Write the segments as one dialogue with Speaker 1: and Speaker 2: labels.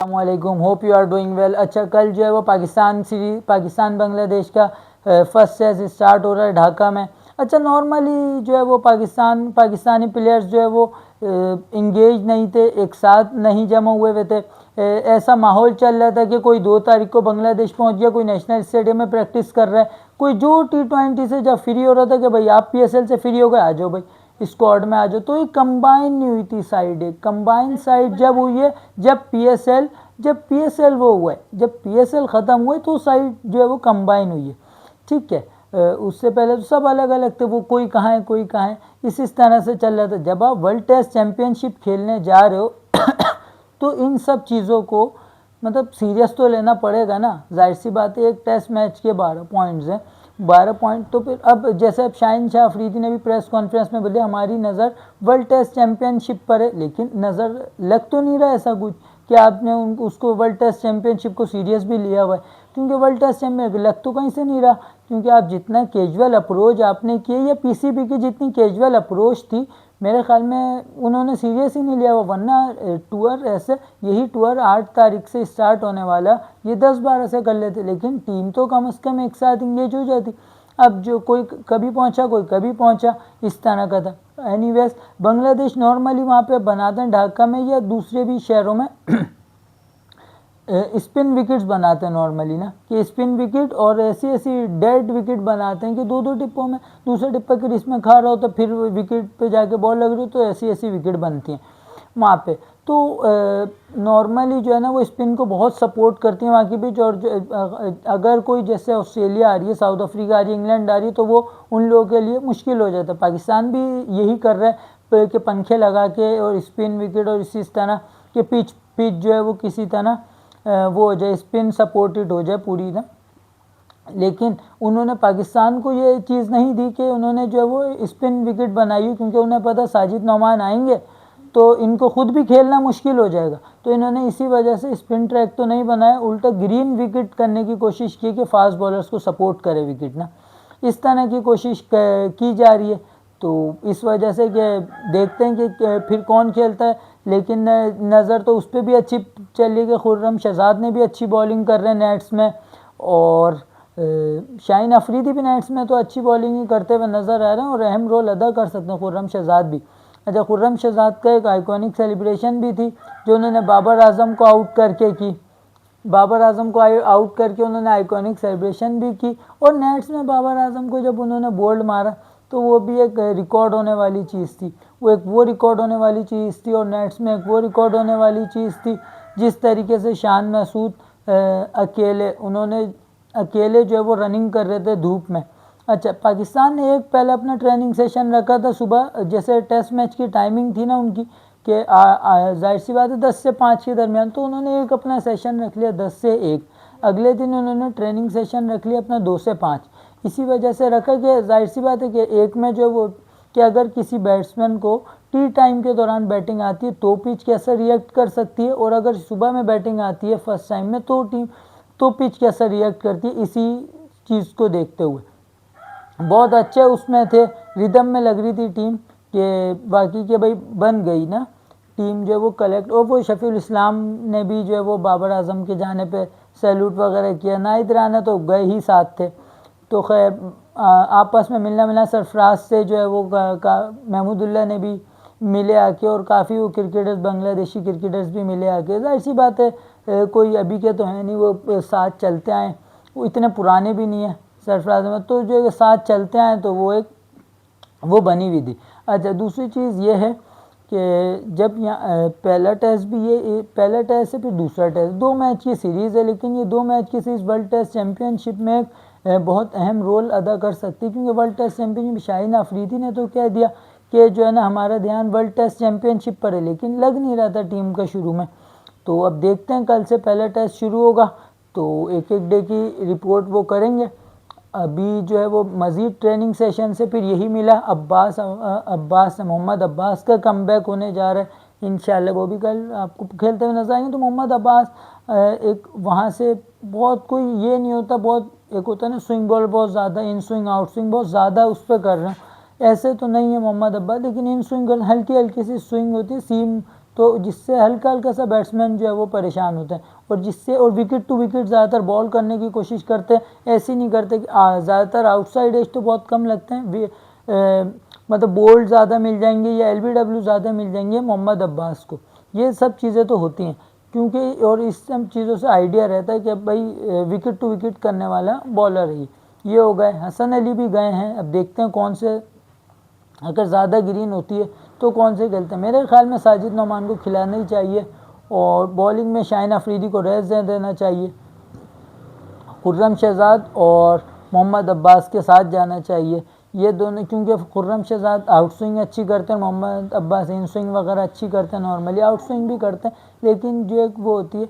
Speaker 1: अस्सलामुअलैकुम, hope you are doing well. अच्छा, कल जो है वो पाकिस्तान बांग्लादेश का फर्स्ट टेस्ट स्टार्ट हो रहा है ढाका में। अच्छा, नॉर्मली जो है वो पाकिस्तानी प्लेयर्स जो है वो इंगेज नहीं थे, एक साथ नहीं जमा हुए थे। ऐसा माहौल चल रहा था कि कोई 2 तारीख को बांग्लादेश पहुंच गया, कोई नेशनल स्टेडियम में प्रैक्टिस कर रहा है, कोई जो T20 से जब फ्री हो रहा था कि भाई आप PSL से फ्री हो गए, आ जाओ भाई स्क्वाड में आ जाओ। तो ये कंबाइन नहीं हुई थी साइड, एक कंबाइन साइड जब हुई है जब PSL वो हुआ है, जब PSL ख़त्म हुए तो साइड जो है वो कंबाइन हुई है। ठीक है, उससे पहले तो सब अलग अलग थे, वो कोई कहाँ है कोई कहाँ है, इस तरह से चल रहा था। जब आप वर्ल्ड टेस्ट चैम्पियनशिप खेलने जा रहे हो तो इन सब चीज़ों को मतलब सीरियस तो लेना पड़ेगा ना। जाहिर सी बात है, एक टेस्ट मैच के 12 पॉइंट्स हैं, 12 पॉइंट। तो फिर अब जैसे अब शाहीन शाह अफरीदी ने भी प्रेस कॉन्फ्रेंस में बोले हमारी नज़र वर्ल्ड टेस्ट चैम्पियनशिप पर है, लेकिन नज़र लग तो नहीं रहा ऐसा कुछ कि आपने उसको वर्ल्ड टेस्ट चैम्पियनशिप को सीरियस भी लिया हुआ है, क्योंकि वर्ल्ड टेस्ट चैम्पियन लग तो कहीं से नहीं रहा। क्योंकि आप जितना कैजुअल अप्रोच आपने किए या PCB की जितनी कैजुअल अप्रोच थी, मेरे ख्याल में उन्होंने सीरियस ही नहीं लिया हुआ। वरना टूर ऐसे, यही टूर 8 तारीख से स्टार्ट होने वाला, ये 10-12 से कर लेते, लेकिन टीम तो कम से कम एक साथ इंगेज हो जाती। अब जो कोई कभी पहुंचा कोई कभी पहुंचा, इस तरह का था। एनीवेज, बांग्लादेश नॉर्मली वहाँ पे बनाते हैं ढाका में या दूसरे भी शहरों में स्पिन विकेट्स बनाते हैं नॉर्मली ना, कि स्पिन विकेट और ऐसी ऐसी डेड विकेट बनाते हैं कि 2-2 टिप्पों में दूसरे टिप्पे के रिस्क में खा रहा हो तो फिर विकेट पे जाके बॉल लग रही हो, तो ऐसी ऐसी विकेट बनती हैं वहाँ पे। तो नॉर्मली जो है ना वो स्पिन को बहुत सपोर्ट करती हैं वहाँ की पिच। और अगर कोई जैसे ऑस्ट्रेलिया आ रही है, साउथ अफ्रीका आ रही है, इंग्लैंड आ रही है, तो वो उन लोगों के लिए मुश्किल हो जाता है। पाकिस्तान भी यही कर रहा है कि पंखे लगा के और स्पिन विकेट और इसी तरह के पिच जो है वो किसी तरह वो हो जाए, स्पिन सपोर्टेड हो जाए पूरी ना। लेकिन उन्होंने पाकिस्तान को ये चीज़ नहीं दी कि उन्होंने जो है वो स्पिन विकेट बनाई, क्योंकि उन्हें पता साजिद नौमान आएंगे तो इनको खुद भी खेलना मुश्किल हो जाएगा। तो इन्होंने इसी वजह से स्पिन ट्रैक तो नहीं बनाया, उल्टा ग्रीन विकेट करने की कोशिश की कि फास्ट बॉलर्स को सपोर्ट करे विकेट ना, इस तरह की कोशिश की जा रही है। तो इस वजह से कि देखते हैं कि फिर कौन खेलता है। लेकिन नज़र तो उस पर भी अच्छी चल रही है कि खुर्रम शहजाद ने भी अच्छी बॉलिंग कर रहे हैं नेट्स में, और शाहीन अफरीदी भी नेट्स में तो अच्छी बॉलिंग ही करते हुए नज़र आ रहे हैं और अहम रोल अदा कर सकते हैं खुर्रम शहजाद भी। अच्छा, खुर्रम शहजाद का एक आइकॉनिक सेलिब्रेशन भी थी जो उन्होंने बाबर आजम को आउट करके की। बाबर आजम को आउट करके उन्होंने आइकॉनिक सेलिब्रेशन भी की, और नेट्स में बाबर आजम को जब उन्होंने बोल्ड मारा तो वो भी एक रिकॉर्ड होने वाली चीज़ थी। वो रिकॉर्ड होने वाली चीज़ थी, और नेट्स में एक वो रिकॉर्ड होने वाली चीज़ थी। जिस तरीके से शान महसूद अकेले जो है वो रनिंग कर रहे थे धूप में। अच्छा, पाकिस्तान ने एक पहले अपना ट्रेनिंग सेशन रखा था सुबह, जैसे टेस्ट मैच की टाइमिंग थी ना उनकी कि जाहिर सी बात है 10 से 5 के दरमियान, तो उन्होंने एक अपना सेशन रख लिया 10 से 1। अगले दिन उन्होंने ट्रेनिंग सेशन रख लिया अपना 2 से 5। इसी वजह से रखा कि जाहिर सी बात है कि एक में जो वो कि अगर किसी बैट्समैन को टी टाइम के दौरान बैटिंग आती है तो पिच कैसे रिएक्ट कर सकती है, और अगर सुबह में बैटिंग आती है फर्स्ट टाइम में तो पिच कैसे रिएक्ट करती है, इसी चीज़ को देखते हुए बहुत अच्छे उसमें थे, रिदम में लग रही थी टीम कि बाकी के भाई बन गई ना टीम जो है वो कलेक्ट। और वो शफीउल इस्लाम ने भी जो है वो बाबर आजम के जाने पे सैल्यूट वगैरह किया, नाहिद राना तो गए ही साथ थे। तो खैर आपस में मिलना सरफराज से जो है वो महमूदुल्लाह ने भी मिले आके, और काफ़ी वो क्रिकेटर्स बांग्लादेशी क्रिकेटर्स भी मिले आके। जाहिर सी बात है कोई अभी के तो है नहीं, वो साथ चलते आए, वो इतने पुराने भी नहीं है सरफराज में, तो जो साथ चलते आए तो वो एक वो बनी हुई थी। अच्छा, दूसरी चीज़ ये है कि जब यहाँ पहला टेस्ट भी, ये पहला टेस्ट है फिर दूसरा टेस्ट, 2 मैच की सीरीज़ है, लेकिन ये 2 मैच की सीरीज़ वर्ल्ड टेस्ट चैम्पियनशिप में बहुत अहम रोल अदा कर सकती है। क्योंकि world test championship Shaheen Afridi ने तो कह दिया कि जो है ना हमारा ध्यान वर्ल्ड टेस्ट चैम्पियनशिप पर है, लेकिन लग नहीं रहा था टीम का शुरू में। तो अब देखते हैं, कल से पहला टेस्ट शुरू होगा तो एक डे की रिपोर्ट वो करेंगे। अभी जो है वो मज़ीद ट्रेनिंग सेशन से फिर यही मिला, मोहम्मद अब्बास का कमबैक होने जा रहा है इंशाल्लाह, वो भी कल आपको खेलते हुए नजर आएंगे। तो मोहम्मद अब्बास एक वहाँ से बहुत कोई ये नहीं होता, बहुत एक होता है ना स्विंग बॉल बहुत ज़्यादा, इन स्विंग आउट स्विंग बहुत ज़्यादा उस पर कर रहे हैं, ऐसे तो नहीं है मोहम्मद अब्बास, लेकिन इन स्विंग हल्की हल्की सी स्विंग होती है, सीम तो जिससे हल्का हल्का सा बैट्समैन जो है वो परेशान होते हैं, और जिससे और विकेट टू विकेट ज़्यादातर बॉल करने की कोशिश करते हैं, ऐसे नहीं करते कि ज़्यादातर आउटसाइड एज तो बहुत कम लगते हैं, मतलब बोल्ड ज़्यादा मिल जाएंगे या LBW ज़्यादा मिल जाएंगे मोहम्मद अब्बास को। ये सब चीज़ें तो होती हैं, क्योंकि और इस सब चीज़ों से आइडिया रहता है कि भाई विकेट टू विकेट करने वाला बॉलर है ये हो गए। हसन अली भी गए हैं, अब देखते हैं कौन से, अगर ज़्यादा ग्रीन होती है तो कौन से खेलते हैं। मेरे ख्याल में साजिद नोमान को खिलाना ही चाहिए, और बॉलिंग में शाहिन अफरीदी को रेस्ट देना चाहिए, खुर्रम शहजाद और मोहम्मद अब्बास के साथ जाना चाहिए ये दोनों, क्योंकि खुर्रम शहजाद आउट स्विंग अच्छी करते हैं, मोहम्मद अब्बास इन स्विंग वगैरह अच्छी करते हैं, नॉर्मली आउट स्विंग भी करते हैं, लेकिन जो एक वो होती है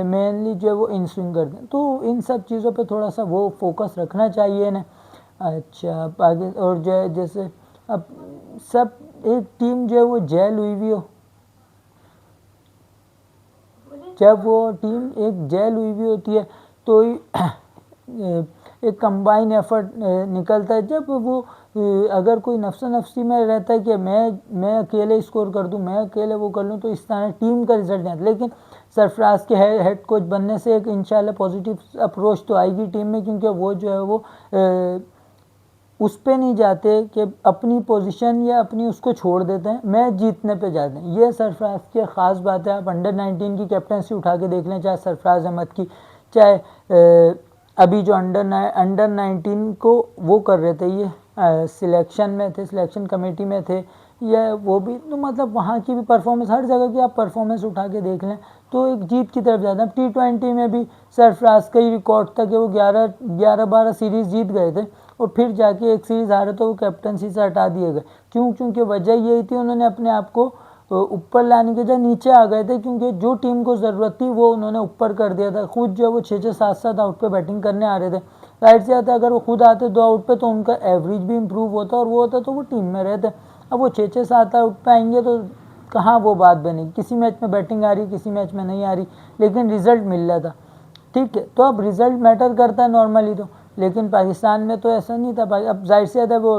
Speaker 1: मेनली जो वो इन स्विंग करते हैं। तो इन सब चीज़ों पे थोड़ा सा वो फोकस रखना चाहिए ना। अच्छा आगे, और जो है जैसे अब सब एक टीम जो है वो जेल हुई हुई हो, जब वो टीम एक जेल हुई हुई होती है तो एक कंबाइन एफर्ट निकलता है। जब वो अगर कोई नफ्सा नफसी में रहता है कि मैं अकेले स्कोर कर दूं, मैं अकेले वो कर लूं, तो इस तरह टीम का रिजल्ट नहीं आता। लेकिन सरफराज के हेड कोच बनने से एक इंशाल्लाह पॉजिटिव अप्रोच तो आएगी टीम में, क्योंकि वो जो है वो उस पे नहीं जाते कि अपनी पोजीशन या अपनी उसको छोड़ देते हैं, मैच जीतने पे जाते हैं। ये सरफराज की ख़ास बात है। आप अंडर 19 की कैप्टनसी उठा के देख लें, चाहे सरफराज अहमद की, चाहे अभी जो अंडर 19 को वो कर रहे थे, ये सिलेक्शन में थे, सिलेक्शन कमेटी में थे, या वो भी, तो मतलब वहाँ की भी परफॉर्मेंस, हर जगह की आप परफॉर्मेंस उठा के देख लें तो एक जीत की तरफ जाता है। T20 में भी सरफराज का ही रिकॉर्ड था कि वो 11-12 सीरीज़ जीत गए थे, और फिर जाके एक सीरीज़ हारे तो वो कैप्टनसी से हटा दिए गए। क्यों? क्योंकि वजह यही थी, उन्होंने अपने आप को ऊपर लाने के बजाय नीचे आ गए थे, क्योंकि जो टीम को ज़रूरत थी वो उन्होंने ऊपर कर दिया था। खुद जो है वो 6-6 7-7 आउट पे बैटिंग करने आ रहे थे। राइट से आता, अगर वो खुद आते 2 आउट पे तो उनका एवरेज भी इंप्रूव होता, और वो होता तो वो टीम में रहते। अब वो 6-6 7 आउट पे आएंगे तो कहाँ वो बात बनेगी। किसी मैच में बैटिंग आ रही, किसी मैच में नहीं आ रही, लेकिन रिजल्ट मिल रहा था। ठीक है, तो अब रिजल्ट मैटर करता है नॉर्मली तो, लेकिन पाकिस्तान में तो ऐसा नहीं था। अब जाहिर सी बात है वो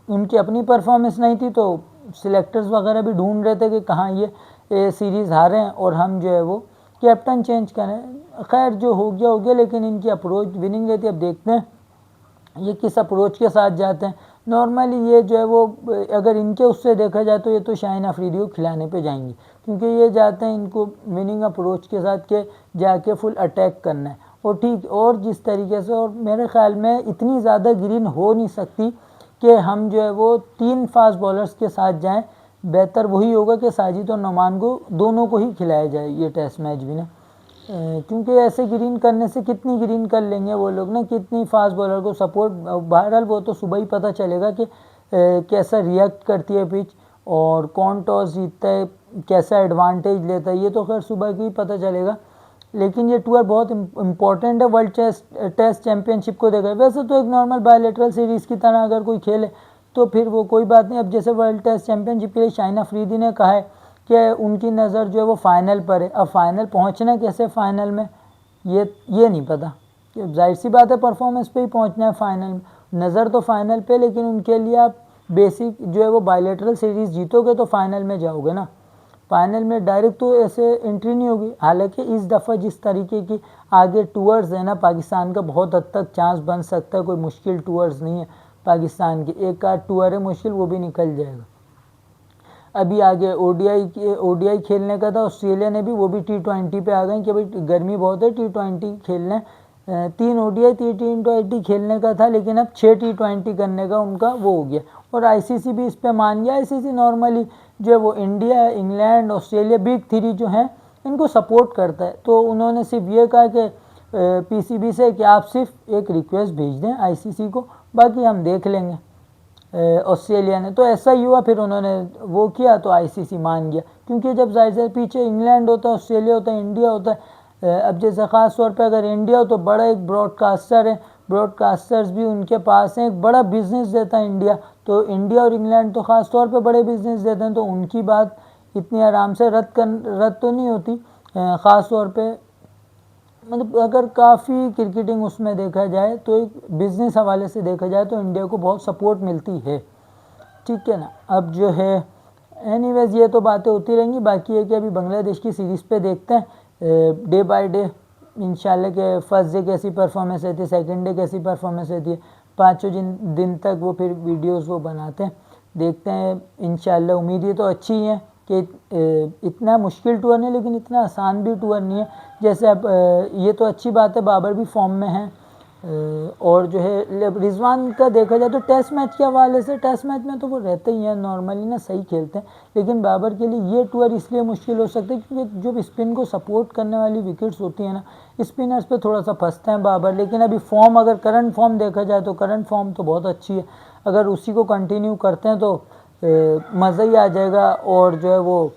Speaker 1: उनकी अपनी परफॉर्मेंस नहीं थी, तो सिलेक्टर्स वगैरह भी ढूंढ रहे थे कि कहाँ ये सीरीज़ हारे हैं और हम जो है वो कैप्टन चेंज करें। खैर जो हो गया, लेकिन इनकी अप्रोच विनिंग रहती है। अब देखते हैं ये किस अप्रोच के साथ जाते हैं। नॉर्मली ये जो है वो, अगर इनके उससे देखा जाए तो ये तो शाहिन अफरीदी को खिलाने पे जाएंगे, क्योंकि ये जाते हैं इनको विनिंग अप्रोच के साथ के जाके फुल अटैक करना है। और ठीक, और जिस तरीके से, और मेरे ख्याल में इतनी ज़्यादा ग्रीन हो नहीं सकती कि हम जो है वो 3 फास्ट बॉलर्स के साथ जाएं। बेहतर वही होगा कि साजिद और नोमान को दोनों को ही खिलाया जाए ये टेस्ट मैच भी ना, क्योंकि ऐसे ग्रीन करने से कितनी ग्रीन कर लेंगे वो लोग ना, कितनी फास्ट बॉलर को सपोर्ट। बहरहाल वो तो सुबह ही पता चलेगा कि कैसा रिएक्ट करती है पिच, और कौन टॉस जीतता है, कैसा एडवांटेज लेता है, ये तो खैर सुबह की ही पता चलेगा। लेकिन ये टूर बहुत इंपॉर्टेंट है वर्ल्ड टेस्ट चैंपियनशिप को देखा। वैसे तो एक नॉर्मल बायलैटरल सीरीज़ की तरह अगर कोई खेले तो फिर वो कोई बात नहीं। अब जैसे वर्ल्ड टेस्ट चैंपियनशिप के लिए शाहिन अफरीदी ने कहा है कि उनकी नज़र जो है वो फाइनल पर है। अब फाइनल पहुंचना कैसे फाइनल में, ये नहीं पता। जाहिर सी बात है परफॉर्मेंस पे ही पहुंचना है फाइनल में, नज़र तो फाइनल पे, लेकिन उनके लिए आप बेसिक जो है वो बायलैटरल सीरीज़ जीतोगे तो फाइनल में जाओगे ना। फाइनल में डायरेक्ट तो ऐसे एंट्री नहीं होगी। हालांकि इस दफ़ा जिस तरीके की आगे टूर्स है ना पाकिस्तान का, बहुत हद तक चांस बन सकता है। कोई मुश्किल टूर्स नहीं है पाकिस्तान के, एक आध टूर है मुश्किल, वो भी निकल जाएगा। अभी आगे ओडीआई खेलने का था, ऑस्ट्रेलिया ने भी, वो भी T20 पे आ गए कि भाई गर्मी बहुत है, T20 खेलने 3 ओडीआई 3 T20 खेलने का था, लेकिन अब 6 T20 करने का उनका वो हो गया। और आईसीसी भी इस पे मान गया। आईसीसी नॉर्मली जो है वो इंडिया, इंग्लैंड, ऑस्ट्रेलिया, बिग 3 जो हैं इनको सपोर्ट करता है। तो उन्होंने सिर्फ ये कहा कि पीसीबी से कि आप सिर्फ एक रिक्वेस्ट भेज दें आईसीसी को, बाकी हम देख लेंगे। ऑस्ट्रेलिया ने तो ऐसा ही हुआ, फिर उन्होंने वो किया तो आईसीसी मान गया, क्योंकि जब जाहिर से पीछे इंग्लैंड होता है, ऑस्ट्रेलिया होता है, इंडिया होता है। अब जैसे ख़ास तौर पे अगर इंडिया हो तो बड़ा एक ब्रॉडकास्टर है, ब्रॉडकास्टर्स भी उनके पास हैं, एक बड़ा बिजनेस देता है इंडिया। तो इंडिया और इंग्लैंड तो ख़ास तौर पे बड़े बिजनेस देते हैं, तो उनकी बात इतनी आराम से रद्द तो नहीं होती। ख़ास तौर पे मतलब अगर काफ़ी क्रिकेटिंग उसमें देखा जाए तो एक बिज़नेस हवाले से देखा जाए तो इंडिया को बहुत सपोर्ट मिलती है। ठीक है ना। अब जो है एनीवेज ये तो बातें होती रहेंगी। बाकी है कि अभी बांग्लादेश की सीरीज़ पे देखते हैं डे बाय डे इंशाल्लाह के फर्स्ट डे कैसी परफॉर्मेंस रहती है, सेकंड डे कैसी परफॉर्मेंस रहती है, पाँचों दिन तक वो फिर वीडियोस वो बनाते हैं, देखते हैं इंशाल्लाह। उम्मीद ये तो अच्छी ही है कि इतना मुश्किल टूर नहीं लेकिन इतना आसान भी टूर नहीं है। जैसे अब ये तो अच्छी बात है बाबर भी फॉर्म में है, और जो है रिजवान का देखा जाए तो टेस्ट मैच के हवाले से टेस्ट मैच में तो वो रहते ही हैं नॉर्मली ना, सही खेलते हैं। लेकिन बाबर के लिए ये टूर इसलिए मुश्किल हो सकता है क्योंकि जो स्पिन को सपोर्ट करने वाली विकेट्स होती हैं ना, स्पिनर्स पे थोड़ा सा फंसते हैं बाबर। लेकिन अभी फॉर्म अगर करंट फॉर्म देखा जाए तो करंट फॉर्म तो बहुत अच्छी है, अगर उसी को कंटिन्यू करते हैं तो मज़ा ही आ जाएगा। और जो है वो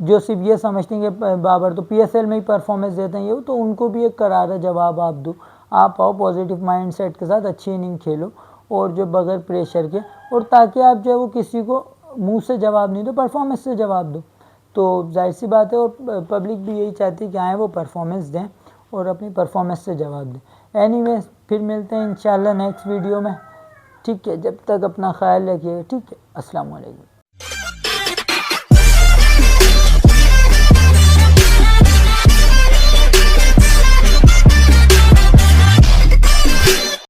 Speaker 1: जो सिर्फ ये समझते हैं कि बाबर तो पीएसएल में ही परफॉर्मेंस देते हैं, ये तो उनको भी एक करारा जवाब आप दो, आप आओ पॉजिटिव माइंड सेट के साथ अच्छी इनिंग खेलो और जो बगैर प्रेशर के, और ताकि आप जो है वो किसी को मुंह से जवाब नहीं दो, परफॉर्मेंस से जवाब दो। तो जाहिर सी बात है, और पब्लिक भी यही चाहती है कि आए वो परफॉर्मेंस दें और अपनी परफॉर्मेंस से जवाब दें। एनीवे फिर मिलते हैं इंशाल्लाह नेक्स्ट वीडियो में, ठीक है। जब तक अपना ख्याल रखिए, ठीक है। अस्सलाम वालेकुम।